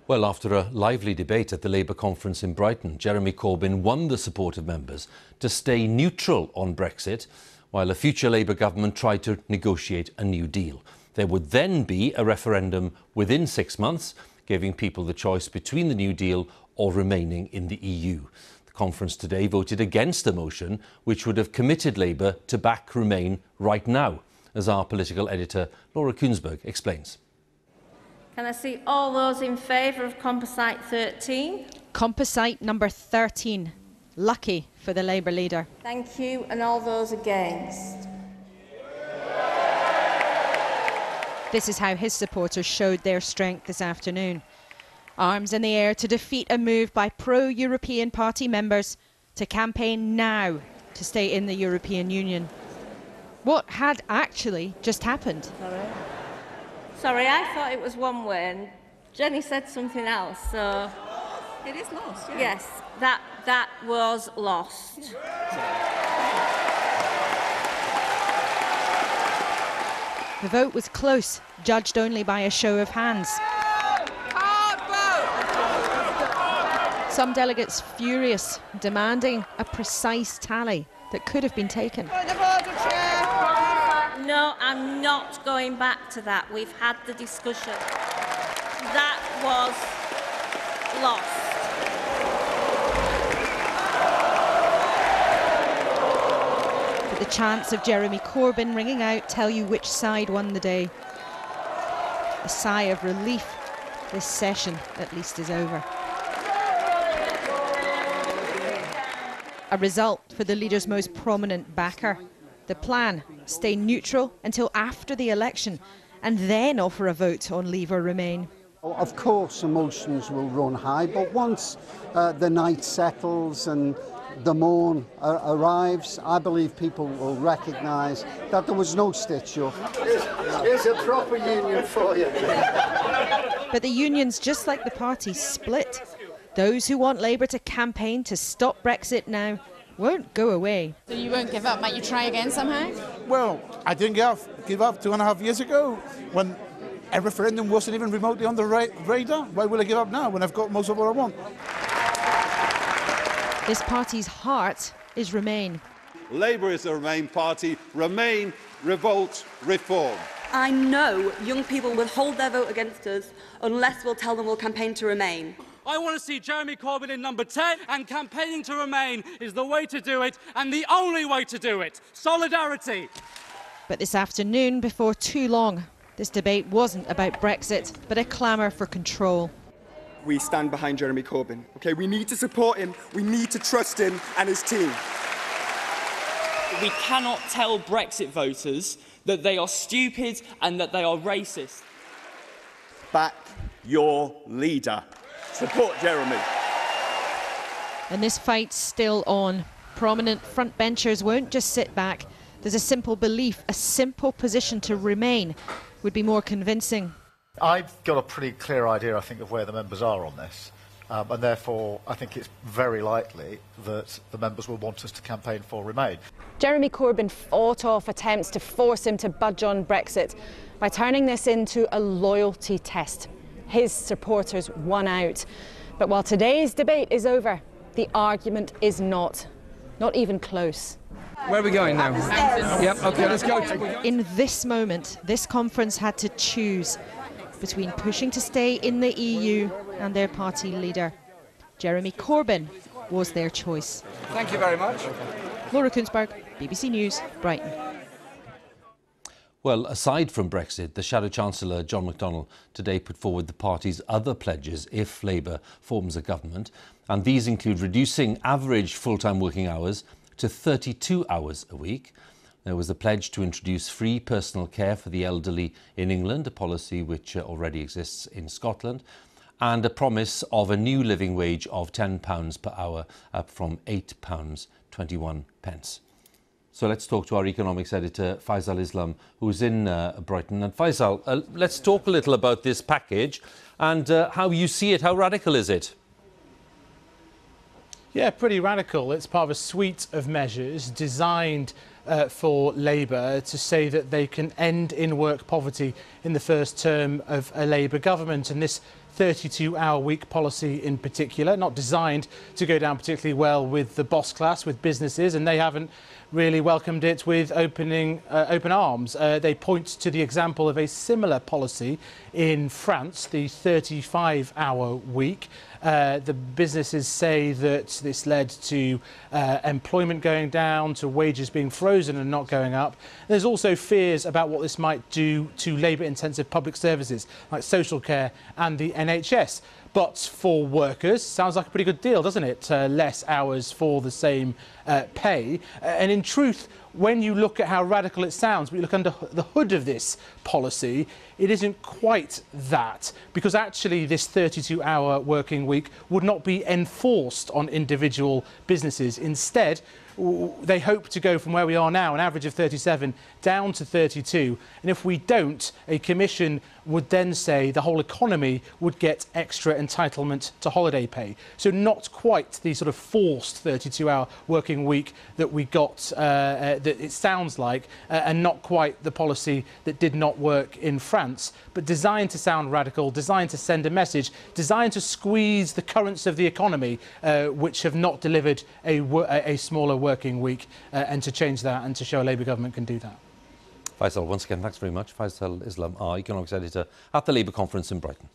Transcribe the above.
Well, after a lively debate at the Labour conference in Brighton, Jeremy Corbyn won the support of members to stay neutral on Brexit, while a future Labour government tried to negotiate a new deal. There would then be a referendum within 6 months, giving people the choice between the new deal or remaining in the EU. The conference today voted against a motion which would have committed Labour to back Remain right now, as our political editor Laura Kuenssberg explains. Can I see all those in favour of Composite 13? Composite number 13. Lucky for the Labour leader. Thank you. And all those against? This is how his supporters showed their strength this afternoon. Arms in the air to defeat a move by pro-European party members to campaign now to stay in the European Union. What had actually just happened? Sorry, I thought it was one way and Jenny said something else, so... It is lost, yeah. Yes, that was lost. The vote was close, judged only by a show of hands. Some delegates furious, demanding a precise tally that could have been taken. No, I'm not going back to that. We've had the discussion. That was lost. But the chants of Jeremy Corbyn ringing out tell you which side won the day. A sigh of relief. This session, at least, is over. A result for the leader's most prominent backer. The plan, stay neutral until after the election and then offer a vote on Leave or Remain. Of course, emotions will run high, but once the night settles and the morn arrives, I believe people will recognise that there was no stitch-up. Here's a proper union for you. But the unions, just like the party, split. Those who want Labour to campaign to stop Brexit now won't go away. So you won't give up? Might you try again somehow? Well, I didn't give up 2.5 years ago when a referendum wasn't even remotely on the radar. Why will I give up now when I've got most of what I want? This party's heart is Remain. Labour is the Remain party. Remain, revolt, reform. I know young people will hold their vote against us unless we'll tell them we'll campaign to Remain. I want to see Jeremy Corbyn in number 10, and campaigning to Remain is the way to do it, and the only way to do it. Solidarity. But this afternoon, before too long, this debate wasn't about Brexit, but a clamour for control. We stand behind Jeremy Corbyn. Okay, we need to support him, we need to trust him and his team. We cannot tell Brexit voters that they are stupid and that they are racist. Back your leader. Support Jeremy. And this fight's still on. Prominent frontbenchers won't just sit back. There's a simple belief, a simple position to Remain would be more convincing. I've got a pretty clear idea, I think, of where the members are on this. And therefore, I think it's very likely that the members will want us to campaign for Remain. Jeremy Corbyn fought off attempts to force him to budge on Brexit by turning this into a loyalty test. His supporters won out. But while today's debate is over, the argument is not even close. Where are we going now? Yep, OK, let's go. In this moment, this conference had to choose between pushing to stay in the EU and their party leader. Jeremy Corbyn was their choice. Thank you very much. Laura Kuenssberg, BBC News, Brighton. Well, aside from Brexit, the Shadow Chancellor, John McDonnell, today put forward the party's other pledges if Labour forms a government. And these include reducing average full-time working hours to 32 hours a week. There was a pledge to introduce free personal care for the elderly in England, a policy which already exists in Scotland, and a promise of a new living wage of £10 per hour, up from £8.21. So let's talk to our economics editor, Faisal Islam, who's in Brighton. And Faisal, let's talk a little about this package and how you see it. How radical is it? Yeah, pretty radical. It's part of a suite of measures designed for Labour to say that they can end in-work poverty in the first term of a Labour government. And this 32-hour week policy in particular, not designed to go down particularly well with the boss class, with businesses, and they haven't really welcomed it with open arms. They point to the example of a similar policy in France, the 35-hour week. The businesses say that this led to employment going down, to wages being frozen and not going up. There's also fears about what this might do to labour-intensive public services like social care and the NHS. But for workers, sounds like a pretty good deal, doesn't it? Less hours for the same pay. And in truth, when you look at how radical it sounds, but you look under the hood of this policy, it isn't quite that. Because actually this 32-hour working week would not be enforced on individual businesses. Instead, they hope to go from where we are now, an average of 37, down to 32. And if we don't, a commission would then say the whole economy would get extra entitlement to holiday pay. So not quite the sort of forced 32-hour working week that we got, that it sounds like, and not quite the policy that did not work in France, but designed to sound radical, designed to send a message, designed to squeeze the currents of the economy, which have not delivered a smaller working week, and to change that and to show a Labour government can do that. Faisal, once again, thanks very much. Faisal Islam, our economics editor at the Labour conference in Brighton.